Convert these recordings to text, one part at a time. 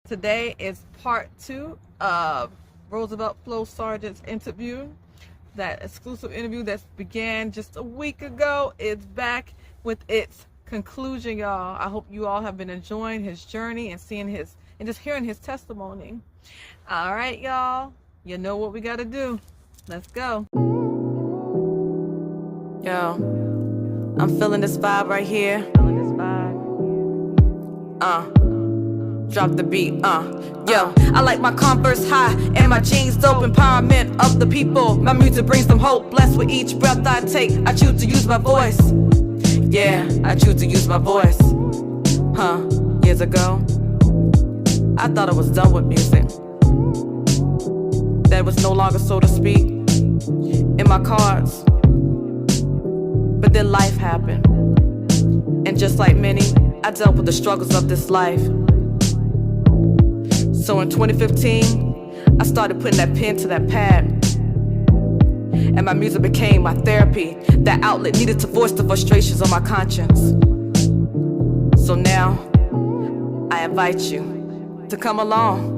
Today is part 2 of Roosevelt FLO Sargent's interview. That exclusive interview that began just a week ago is back with its conclusion, y'all. I hope you all have been enjoying his journey and seeing his and just hearing his testimony. All right, y'all. You know what we got to do. Let's go. Yo, I'm feeling this vibe right here. Drop the beat, Yo, I like my Converse high and my jeans dope. Empowerment of the people. My music brings them hope. Blessed with each breath I take. I choose to use my voice. Yeah, I choose to use my voice. Years ago, I thought I was done with music. That was no longer, so to speak, in my cards. But then life happened. And just like many, I dealt with the struggles of this life. So in 2015, I started putting that pen to that pad. And my music became my therapy. That outlet needed to voice the frustrations on my conscience. So now, I invite you to come along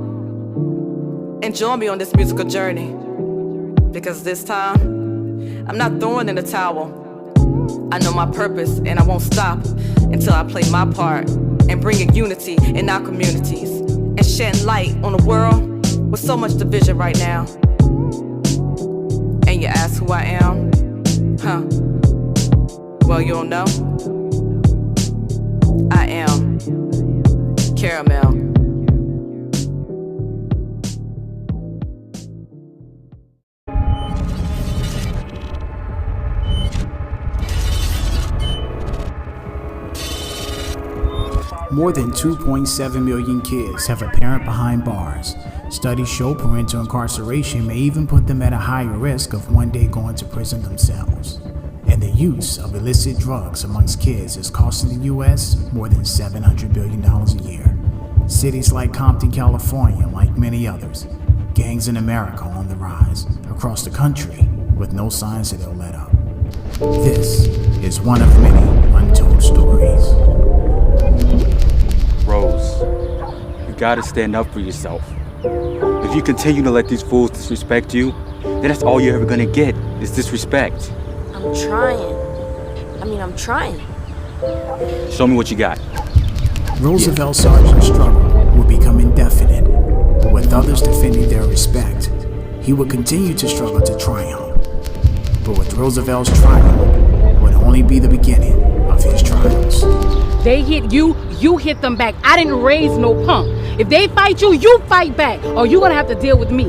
and join me on this musical journey. Because this time, I'm not throwing in the towel. I know my purpose and I won't stop until I play my part in bringing unity in our communities and shedding light on a world with so much division right now. And you ask who I am? Well, you don't know. I am Cara-Mel. More than 2.7 million kids have a parent behind bars. Studies show parental incarceration may even put them at a higher risk of one day going to prison themselves. And the use of illicit drugs amongst kids is costing the U.S. more than $700 billion a year. Cities like Compton, California, like many others, gangs in America on the rise across the country with no signs that they'll let up. This is one of many untold stories. Rose, you gotta stand up for yourself. If you continue to let these fools disrespect you, then that's all you're ever gonna get, is disrespect. I'm trying. I'm trying. Show me what you got. Roosevelt Sargent's struggle would become indefinite, but with others defending their respect, he would continue to struggle to triumph. But with Roosevelt's triumph would only be the beginning of his trials. They hit you, you hit them back. I didn't raise no punk. If they fight you, you fight back, or you're gonna have to deal with me.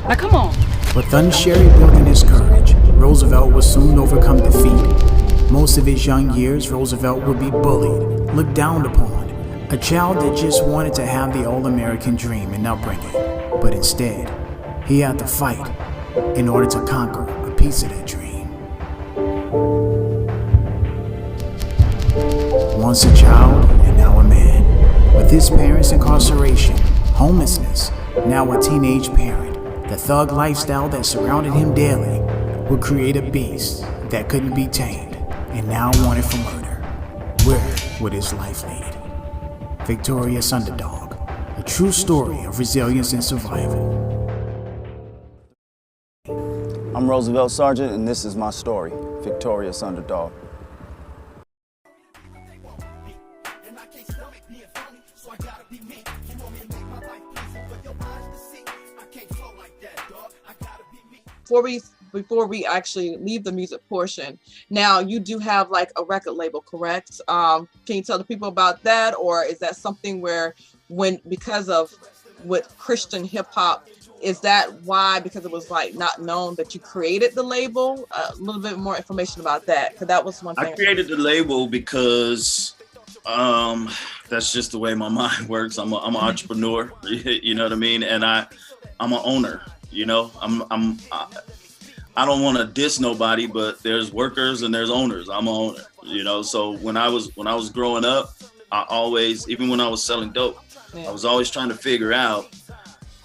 Now come on. With Thunderberry building his courage, Roosevelt would soon overcome defeat. Most of his young years, Roosevelt would be bullied, looked down upon, a child that just wanted to have the all-American dream and upbringing. But instead, he had to fight in order to conquer a piece of that dream. Once a child and now a man. With his parents' incarceration, homelessness, now a teenage parent, the thug lifestyle that surrounded him daily would create a beast that couldn't be tamed and now wanted for murder. Where would his life lead? Victorious Underdog, a true story of resilience and survival. I'm Roosevelt Sargent, and this is my story, Victorious Underdog. Before we actually leave the music portion, now you do have like a record label, correct? Can you tell the people about that, or is that something where because of with Christian hip hop, is that why, because it was like not known, that you created the label? A little bit more information about that, because that was one thing. I created the label because that's just the way my mind works. I'm an entrepreneur, you know what I mean, and I'm an owner. You know, I don't want to diss nobody, but there's workers and there's owners. I'm an owner, you know. So when I was growing up, I always, even when I was selling dope, I was always trying to figure out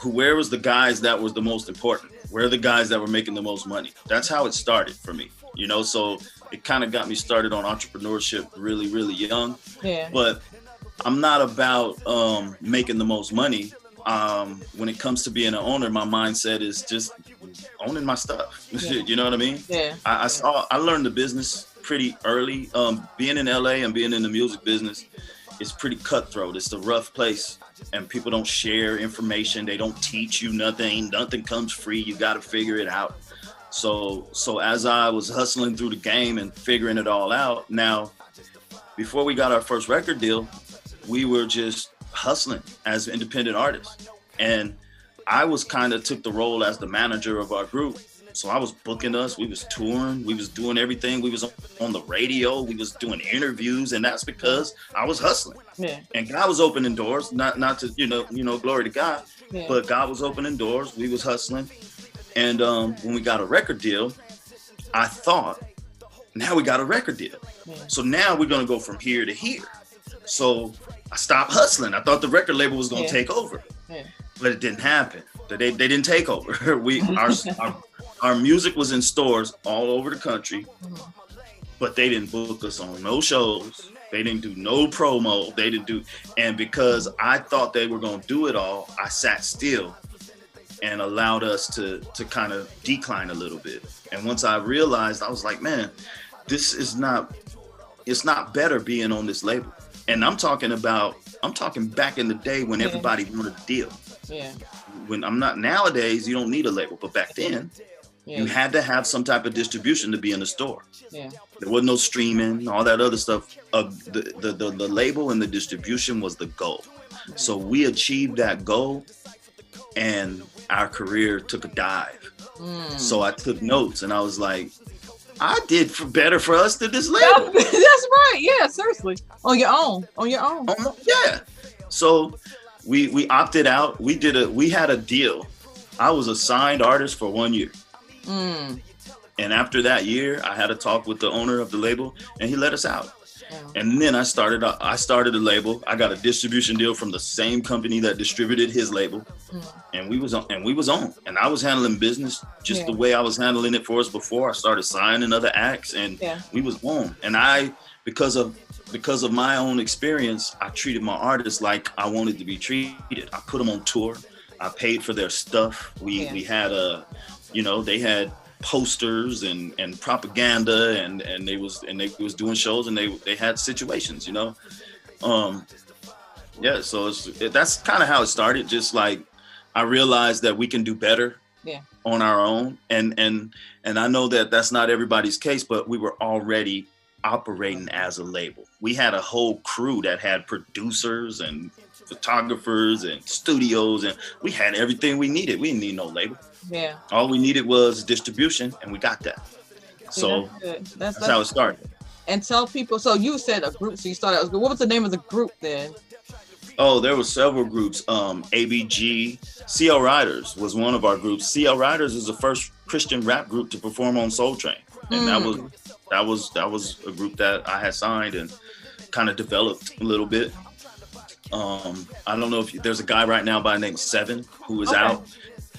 where was the guys that was the most important? Where are the guys that were making the most money? That's how it started for me, you know. So it kind of got me started on entrepreneurship really, really young. Yeah. But I'm not about making the most money. When it comes to being an owner, my mindset is just owning my stuff. You know what I mean? Yeah. I learned the business pretty early. Being in LA and being in the music business, it's pretty cutthroat. It's a rough place, and people don't share information. They don't teach you nothing. Nothing comes free. You got to figure it out. So as I was hustling through the game and figuring it all out, now, before we got our first record deal, we were just hustling as independent artists. And I was kind of took the role as the manager of our group. So I was booking us, we was touring, we was doing everything. We was on the radio, we was doing interviews, and that's because I was hustling. Yeah. And God was opening doors, not to, glory to God, but God was opening doors, we was hustling. And when we got a record deal, I thought, now we got a record deal. Yeah. So now we're gonna go from here to here. So I stopped hustling. I thought the record label was gonna take over, but it didn't happen. They didn't take over. Our music was in stores all over the country, but they didn't book us on no shows. They didn't do no promo. And because I thought they were gonna do it all, I sat still and allowed us to kind of decline a little bit. And once I realized, I was like, man, it's not better being on this label. And I'm talking back in the day when everybody wanted a deal. Yeah. Nowadays, you don't need a label, but back then, you had to have some type of distribution to be in the store. Yeah. There wasn't no streaming, all that other stuff. The label and the distribution was the goal. So we achieved that goal, and our career took a dive. So I took notes, and I was like, I did better for us than this label. That's right. Yeah, seriously. On your own. Yeah. So we opted out. We had a deal. I was a signed artist for 1 year. And after that year, I had a talk with the owner of the label, and he let us out. And then I started a label. I got a distribution deal from the same company that distributed his label. And we was on. And I was handling business just the way I was handling it for us before. I started signing other acts, and we was on. And because of my own experience, I treated my artists like I wanted to be treated. I put them on tour. I paid for their stuff. We had they had posters and propaganda, and they was doing shows, and they had situations, so that's kind of how it started. Just like I realized that we can do better on our own, and I know that that's not everybody's case, but we were already operating as a label. We had a whole crew that had producers and photographers and studios, and we had everything we needed. We didn't need no label. Yeah. All we needed was distribution, and we got that. So that's how it started. And tell people, so you said a group, so you started out. What was the name of the group then? Oh, there were several groups. ABG, CL Riders was one of our groups. CL Riders is the first Christian rap group to perform on Soul Train. And that was a group that I had signed and kind of developed a little bit. I don't know if there's a guy right now by the name Seven who is out,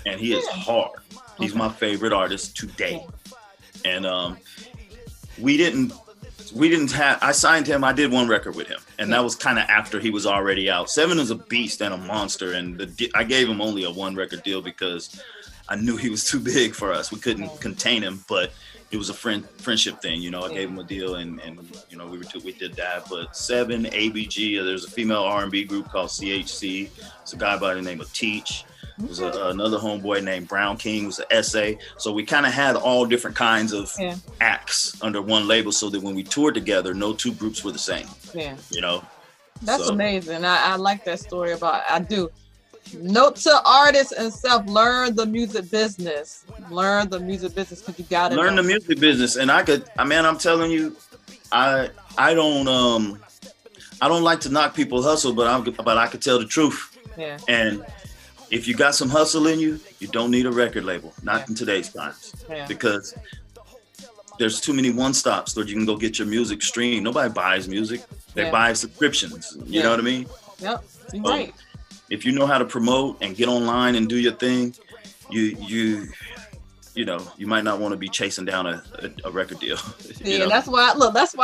and he is hard. He's my favorite artist today. And I signed him. I did one record with him, and that was kind of after he was already out. Seven is a beast and a monster, and I gave him only a one record deal because I knew he was too big for us. We couldn't contain him, but it was a friendship thing, I gave him a deal, and we did that. But Seven, ABG, there's a female R&B group called CHC. It's a guy by the name of Teach. There's another homeboy named Brown King, was an essay. So we kind of had all different kinds of acts under one label, so that when we toured together, no two groups were the same. Yeah. That's amazing. I like that story I do. Note to artists and stuff, learn the music business. Learn the music business, because you got to learn the music business. And I'm telling you, I don't like to knock people's hustle, but I could tell the truth. Yeah. And if you got some hustle in you, you don't need a record label. Not in today's times. Yeah. Because there's too many one-stops where you can go get your music streamed. Nobody buys music. They buy subscriptions. You know what I mean? Yep. You're right. If you know how to promote and get online and do your thing, you you might not want to be chasing down a record deal. Yeah, that's why that's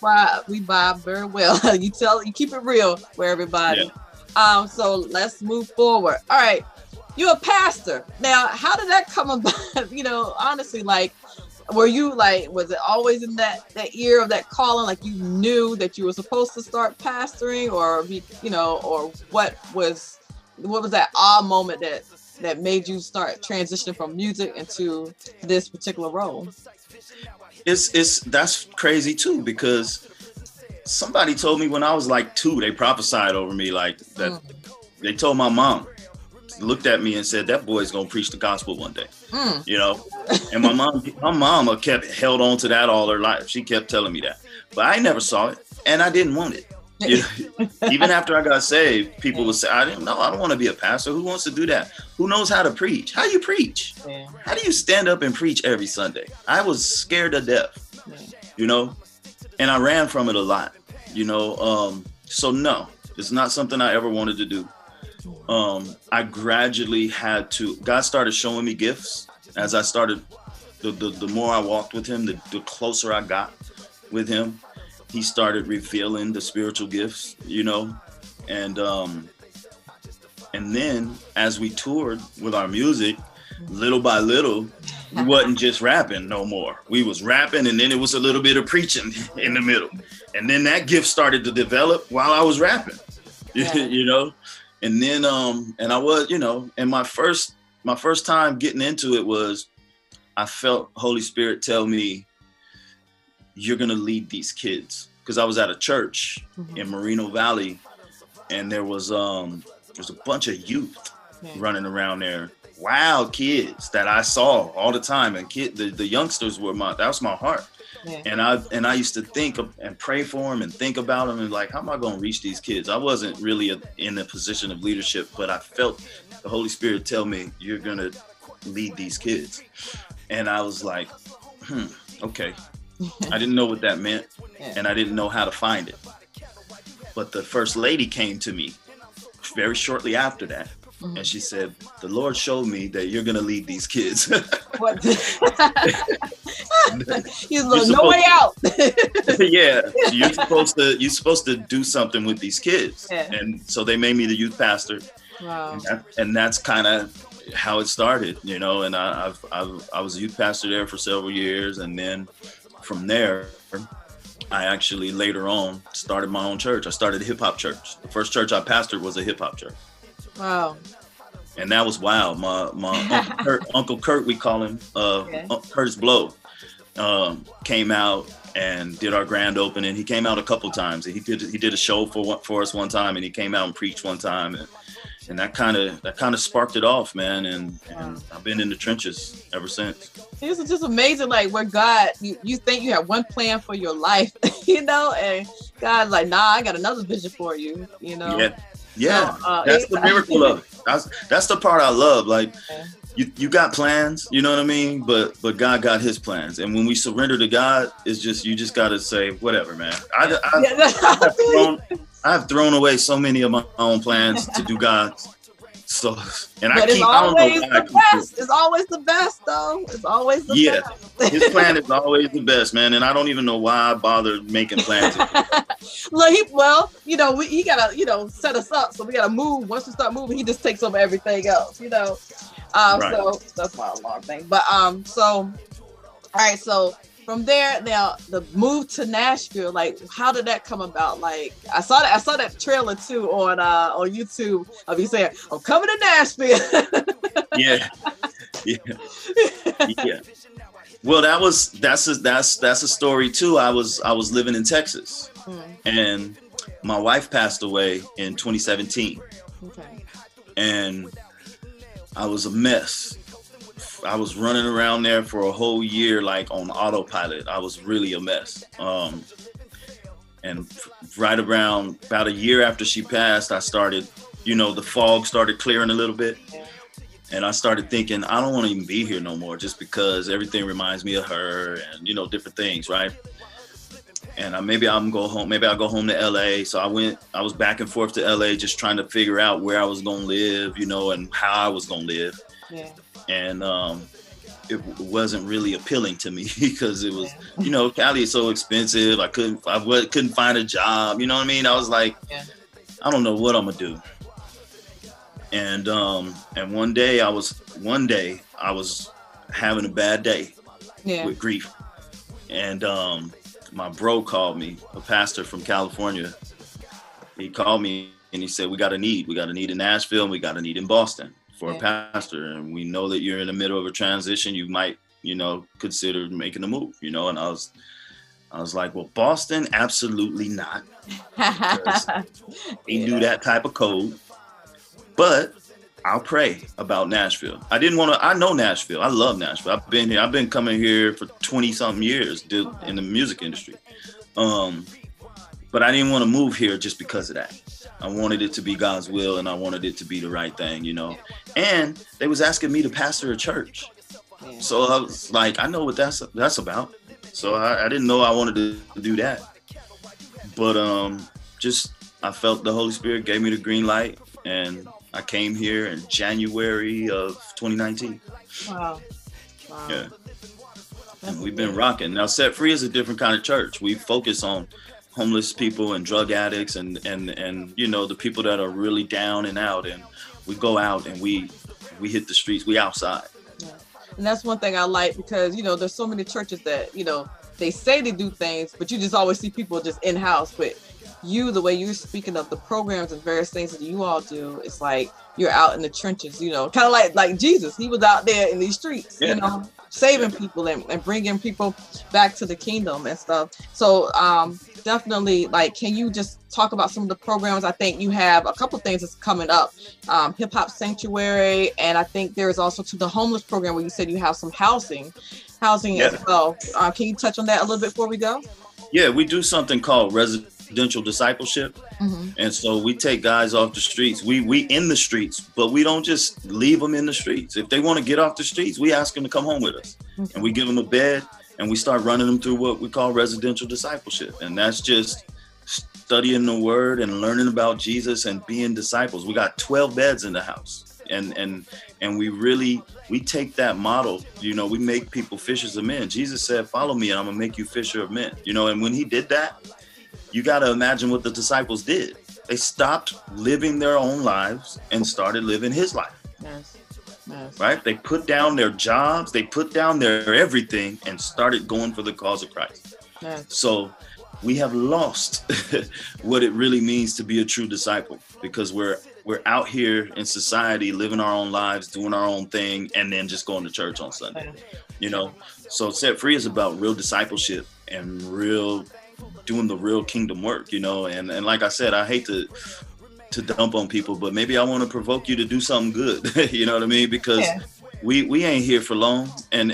why we vibe very well. You keep it real for everybody. Yeah. So let's move forward. All right, you're a pastor now. How did that come about? Honestly, like, were you like, was it always in that ear of that calling? Like, you knew that you were supposed to start pastoring, or or what was that odd moment that made you start transitioning from music into this particular role? That's crazy too, because somebody told me when I was like 2, they prophesied over me like that. They told my mom, looked at me and said, that boy's gonna preach the gospel one day. And my mom kept held on to that all her life. She kept telling me that, but I never saw it and I didn't want it. Even after I got saved, people would say, I don't want to be a pastor. Who wants to do that? Who knows how to preach? How you preach? Yeah. How do you stand up and preach every Sunday? I was scared to death, and I ran from it a lot, so no, it's not something I ever wanted to do. I gradually God started showing me gifts as I started, the more I walked with him, the closer I got with him. He started revealing the spiritual gifts, and then as we toured with our music, little by little, we wasn't just rapping no more. We was rapping, and then it was a little bit of preaching in the middle. And then that gift started to develop while I was rapping, and then, and I was, and my first time getting into it was, I felt Holy Spirit tell me, you're going to lead these kids. Because I was at a church in Moreno Valley, and there was a bunch of youth running around there, wild kids that I saw all the time. And the youngsters that was my heart. Yeah. And I used to think and pray for them and think about them and like, how am I going to reach these kids? I wasn't really in a position of leadership, but I felt the Holy Spirit tell me, you're going to lead these kids. And I was like, okay. I didn't know what that meant, and I didn't know how to find it. But the first lady came to me very shortly after that, and she said, the Lord showed me that you're going to lead these kids. What? He's like, no way out. Yeah, you're supposed to do something with these kids. Yeah. And so they made me the youth pastor. Wow. And that's kind of how it started, and I was a youth pastor there for several years, and then from there, I actually later on started my own church. I started a hip hop church. The first church I pastored was a hip hop church. Wow. And that was wild. My Uncle Kurt, we call him, Curtis Blow, came out and did our grand opening. He came out a couple times. He did a show for us one time, and he came out and preached one time. And that kind of sparked it off, man. And I've been in the trenches ever since. It's just amazing, like, where God, you think you have one plan for your life, and God's like, nah, I got another vision for you, Yeah. That's the miracle of it. That's the part I love. Like, you got plans, you know what I mean? But God got his plans. And when we surrender to God, it's just, you just got to say, whatever, man. I've thrown away so many of my own plans to do God's. So, and but it's always the best. It's always the best, though. It's always the best. His plan is always the best, man. And I don't even know why I bothered making plans. He gotta, set us up. So we gotta move. Once we start moving, he just takes over everything else, Right. So that's my alarm thing. But all right. So from there, now the move to Nashville, like, how did that come about? Like, I saw that trailer too on YouTube of you saying, "I'm coming to Nashville." Yeah. Well, that's a story too. I was living in Texas, and my wife passed away in 2017. Okay. And I was a mess. I was running around there for a whole year, like on autopilot. I was really a mess. And right around about a year after she passed, I started, the fog started clearing a little bit. And I started thinking, I don't want to even be here no more, just because everything reminds me of her and, different things, right? And maybe I'll go home to LA. So I was back and forth to LA, just trying to figure out where I was going to live, and how I was going to live. And it wasn't really appealing to me because it was, you know, Cali is so expensive. I couldn't find a job. You know what I mean? I was like, I don't know what I'm gonna do. And one day I was having a bad day with grief. And my bro called me, a pastor from California. He called me and he said, we got a need in Nashville and we got a need in Boston for a pastor. And we know that you're in the middle of a transition. You might, you know, consider making a move, you know? And I was like, well, Boston, absolutely not. They do that type of code, but I'll pray about Nashville. I know Nashville. I love Nashville. I've been here. I've been coming here for 20 something years in the music industry. But I didn't want to move here just because of that. I wanted it to be God's will and I wanted it to be the right thing, you know? And they was asking me to pastor a church. So I was like, I know what that's about. So I didn't know I wanted to do that. But I felt the Holy Spirit gave me the green light and I came here in January of 2019. Wow. Yeah. And we've been rocking. Now, Set Free is a different kind of church. We focus on homeless people and drug addicts and you know, the people that are really down and out. And we go out and we hit the streets. We outside. Yeah. And that's one thing I like because, you know, there's so many churches that, you know, they say they do things, but you just always see people just in-house. But the way you're speaking of the programs and various things that you all do, it's like you're out in the trenches, you know, kind of like Jesus. He was out there in these streets, you know, saving people and bringing people back to the kingdom and stuff. So definitely, like, can you just talk about some of the programs? I think you have a couple things that's coming up, Hip Hop Sanctuary, and I think there's also to the homeless program where you said you have some housing as well. Can you touch on that a little bit before we go? Yeah, we do something called residential discipleship. And so we take guys off the streets. We in the streets, but we don't just leave them in the streets. If they want to get off the streets, we ask them to come home with us. And we give them a bed and we start running them through what we call residential discipleship. And that's just studying the word and learning about Jesus and being disciples. We got 12 beds in the house. And we take that model, you know, we make people fishers of men. Jesus said, follow me and I'm gonna make you fisher of men, you know, and when he did that, you got to imagine what the disciples did. They stopped living their own lives and started living his life. Yes. Right? They put down their jobs, they put down their everything and started going for the cause of Christ. Yes. So we have lost what it really means to be a true disciple because we're out here in society living our own lives, doing our own thing, and then just going to church on Sunday. You know, so Set Free is about real discipleship and doing the real kingdom work, you know, and like I said, I hate to dump on people, but maybe I want to provoke you to do something good. You know what I mean? Because we ain't here for long, and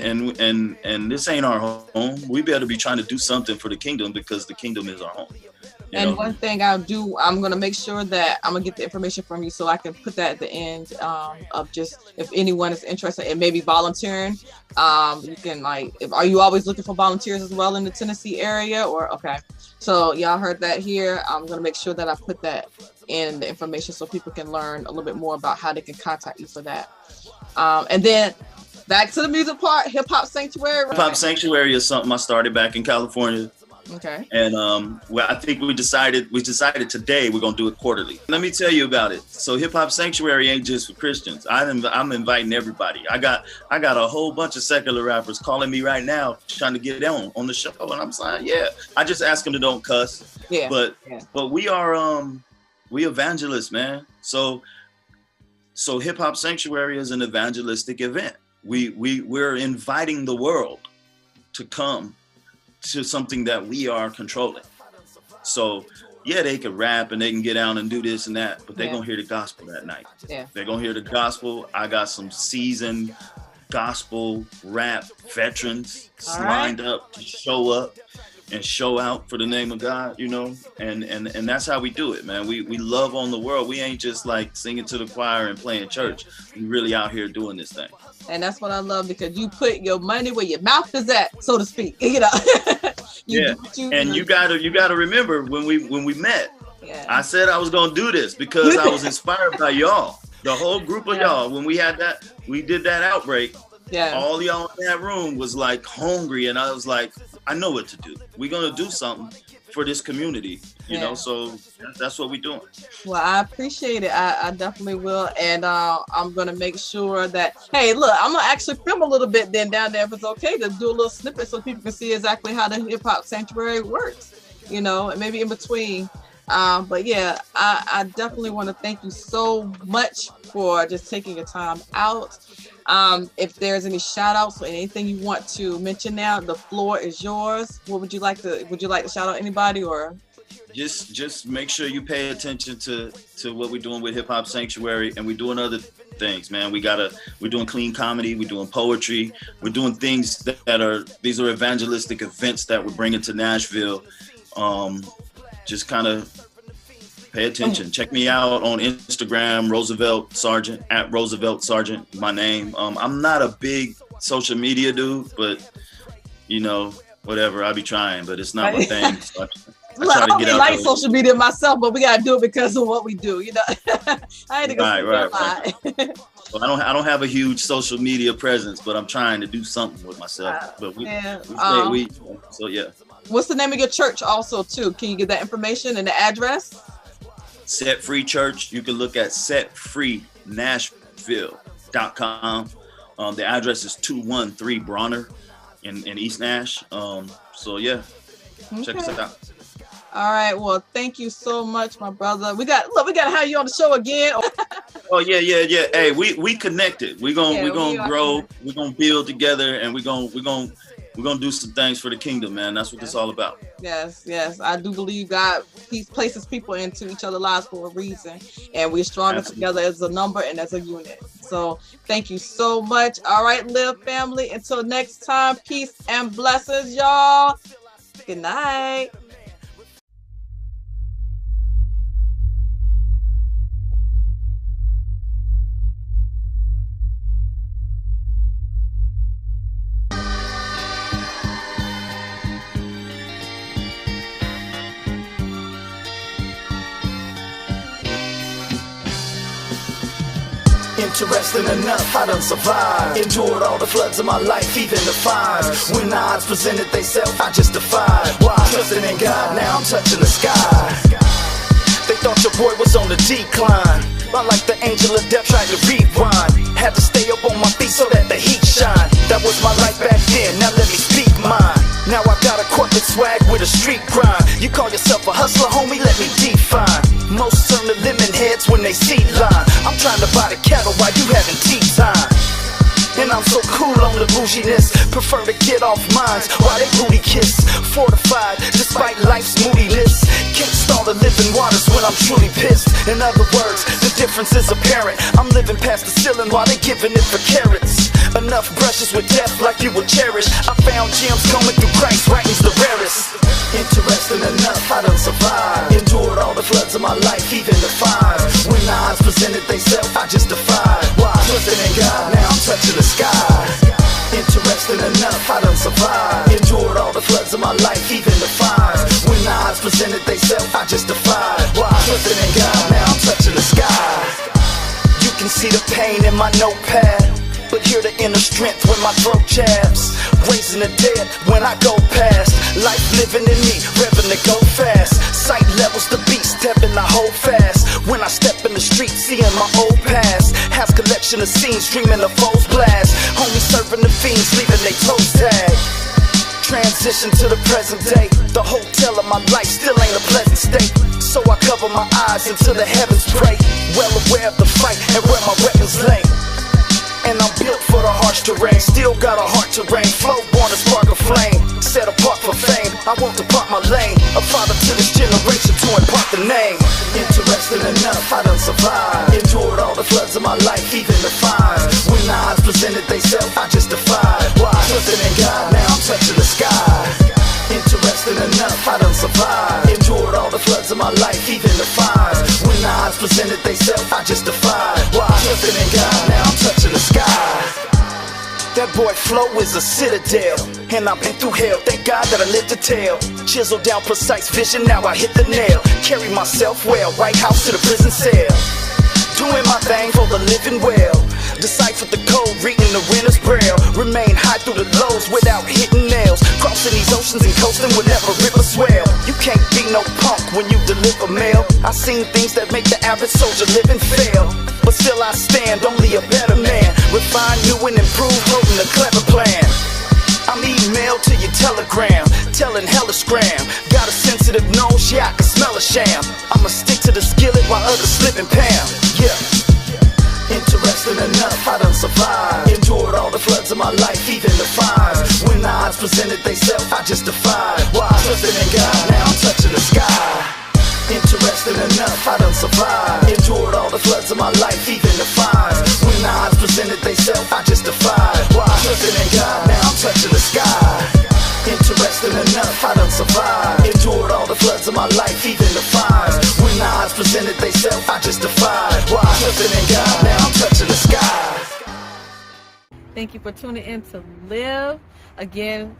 this ain't our home. We better be trying to do something for the kingdom because the kingdom is our home. And one thing I'll do, I'm going to make sure that I'm going to get the information from you so I can put that at the end of just if anyone is interested in maybe volunteering. You can are you always looking for volunteers as well in the Tennessee area or okay. So y'all heard that here. I'm going to make sure that I put that in the information so people can learn a little bit more about how they can contact you for that. And then back to the music part, Hip Hop Sanctuary. Hip Hop Sanctuary is something I started back in California. Okay. And I think we decided today we're gonna do it quarterly. Let me tell you about it. So Hip Hop Sanctuary ain't just for Christians. I'm inviting everybody. I got a whole bunch of secular rappers calling me right now trying to get on the show, and I'm saying, yeah. I just ask them to don't cuss. Yeah. But we are we evangelists, man. So Hip Hop Sanctuary is an evangelistic event. We're inviting the world to come to something that we are controlling. So yeah, they can rap and they can get out and do this and that, but they're gonna hear the gospel that night. Yeah. They're gonna hear the gospel. I got some seasoned gospel rap veterans lined up to show up and show out for the name of God, you know, and that's how we do it, man. We love on the world. We ain't just like singing to the choir and playing church. We really out here doing this thing. And that's what I love because you put your money where your mouth is at, so to speak. You know. You gotta remember when we met. Yeah. I said I was gonna do this because I was inspired by y'all. The whole group of y'all, when we did that outbreak, all y'all in that room was like hungry, and I was like, I know what to do. We're gonna do something for this community, you know, so that's what we're doing. Well, I appreciate it. I definitely will. And I'm going to make sure that, hey, look, I'm going to actually film a little bit then down there if it's okay to do a little snippet so people can see exactly how the Hip Hop Sanctuary works, you know, and maybe in between. But yeah, I definitely want to thank you so much for just taking your time out. If there's any shout outs or anything you want to mention now, the floor is yours. What would you like to shout out anybody, or? Just make sure you pay attention to what we're doing with Hip Hop Sanctuary, and we're doing other things, man. We're doing clean comedy, we're doing poetry, we're doing things these are evangelistic events that we're bringing to Nashville. Just kind of pay attention. Check me out on Instagram, Roosevelt Sargent, at Roosevelt Sargent, my name. I'm not a big social media dude, but you know, whatever, I'll be trying, but it's not my thing. So I don't really like social media myself, but we gotta do it because of what we do, you know. I had to go right. Well, I don't have a huge social media presence, but I'm trying to do something with myself. But so yeah. What's the name of your church also too? Can you give that information and the address? Set Free Church. You can look at setfreenashville.com. The address is 213 Bronner in East Nash. So yeah, check us out. All right. Well, thank you so much, my brother. We got to have you on the show again. Oh yeah. Hey, we connected. We're gonna grow. We're gonna build together, and we're gonna do some things for the kingdom, man. That's what it's all about. Yes. I do believe God, he places people into each other's lives for a reason, and we're stronger together as a number and as a unit. So thank you so much. All right, LYV family. Until next time, peace and blessings, y'all. Good night. Interesting enough, I done survived. Endured all the floods of my life, even the fires. When the odds presented theyself, I just defied. Why? Trusting in God, now I'm touching the sky. They thought your boy was on the decline. I like the angel of death tried to rewind. Had to stay up on my feet so that the heat shine. That was my life back then, now let me speak mine. Now I got a corporate swag with a street grind. You call yourself a hustler, homie, let me define. Most turn to lemon heads when they see line. I'm trying to buy the cattle while you having tea time. And I'm so cool on the bouginess. Prefer to get off mines while they booty kiss. Fortified despite life's moodiness. Can't stall the living waters when I'm truly pissed. In other words, the difference is apparent. I'm living past the ceiling while they giving it for carrots. Enough brushes with death like you would cherish. I found gems coming through Christ, writing's the rarest. Interesting enough, I done survived. Endured all the floods of my life, even the fires. When the odds presented theyself, I just defied. Why? Trusting in God, now I'm touching the sky. Interesting enough, I done survived. Endured all the floods of my life, even the fires. When the odds presented theyself, I just defied. Why? Trusting in God, now I'm touching the sky. You can see the pain in my notepad, but hear the inner strength when my throat jabs. Raising the dead when I go past. Life living in me, revving to go fast. Sight levels the beast, stepping I hold fast. When I step in the street, seeing my old past. Has collection of scenes, dreaming of foes blast. Homies serving the fiends, leaving they toes tag. Transition to the present day. The hotel of my life still ain't a pleasant state. So I cover my eyes until the heavens pray. Well aware of the fight and where my weapons lay. And I'm built for the harsh terrain. Still got a heart to rain. Flow born to spark a flame. Set apart for fame, I won't depart my lane. A father to this generation to impart the name. Interesting enough, I done survived. Endured all the floods of my life, even the fires. When the odds presented theyself, I just defied. Why? Trusting in God, now I'm touching the sky. Interesting enough, I done survived. Endured all the floods of my life, even the fires. When the odds presented theyself, I just defied. Why? Trusting in God, now I'm touching the sky. That boy FLO is a citadel, and I've been through hell, thank God that I lived to tell. Chiseled down precise vision, now I hit the nail. Carry myself well, White House to the prison cell. doing my thing for the living well. Decipher the code, reading the renter's braille. Remain high through the lows without hitting nails. Crossing these oceans and coasting will never rip or swell. You can't be no punk when you deliver mail. I seen things that make the average soldier live and fail, but still I stand, only a better man. Refine, new and improved, holding a clever plan. I'm email to your telegram, telling hella scram. Got a sensitive nose, yeah, I can smell a sham. I'ma stick to the skillet while others slip and Pam. Yeah. Interesting enough, I done survived. Endured all the floods of my life, even the fires. When the odds presented theyself, I just defied. Why? Trusting in God, now I'm touching the sky. Interesting enough, I done survived. Endured all the floods of my life, even the fires. When the odds presented theyself, I just defied. Why? Trusting in God, now I'm touching the sky. Interesting enough, I done survived. Endured all the floods of my life, even the fires. When the odds presented theyself, I just defied. Why? Trusting in God, now I'm touching the sky. Thank you for tuning in to LYV. Again,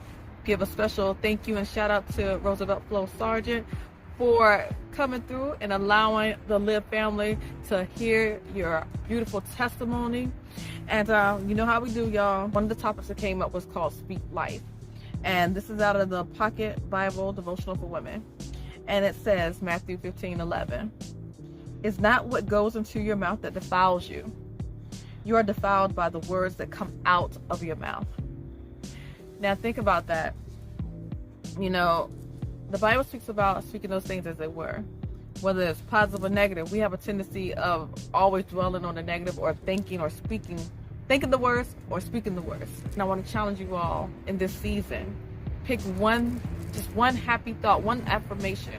give a special thank you and shout out to Roosevelt FLO Sargent for coming through and allowing the LYV family to hear your beautiful testimony. And you know how we do, y'all. One of the topics that came up was called Speak Life. And this is out of the Pocket Bible Devotional for Women. And it says, Matthew 15:11. It's not what goes into your mouth that defiles you. You are defiled by the words that come out of your mouth. Now think about that. You know, the Bible speaks about speaking those things as they were. Whether it's positive or negative, we have a tendency of always dwelling on the negative or thinking or thinking the worst or speaking the worst. And I want to challenge you all in this season. Pick just one happy thought, one affirmation,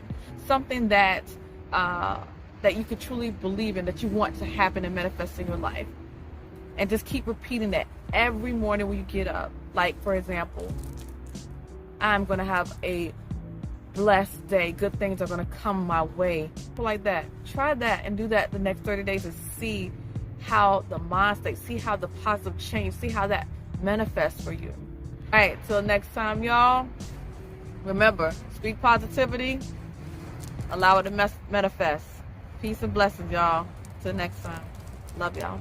something that that you could truly believe in, that you want to happen and manifest in your life. And just keep repeating that every morning when you get up. Like, for example, I'm going to have a blessed day. Good things are going to come my way. Like that. Try that and do that the next 30 days and see how the mind state, see how the positive change, see how that manifests for you. All right, till next time, y'all. Remember, speak positivity, allow it to manifest. Peace and blessings, y'all. Till next time. Love y'all.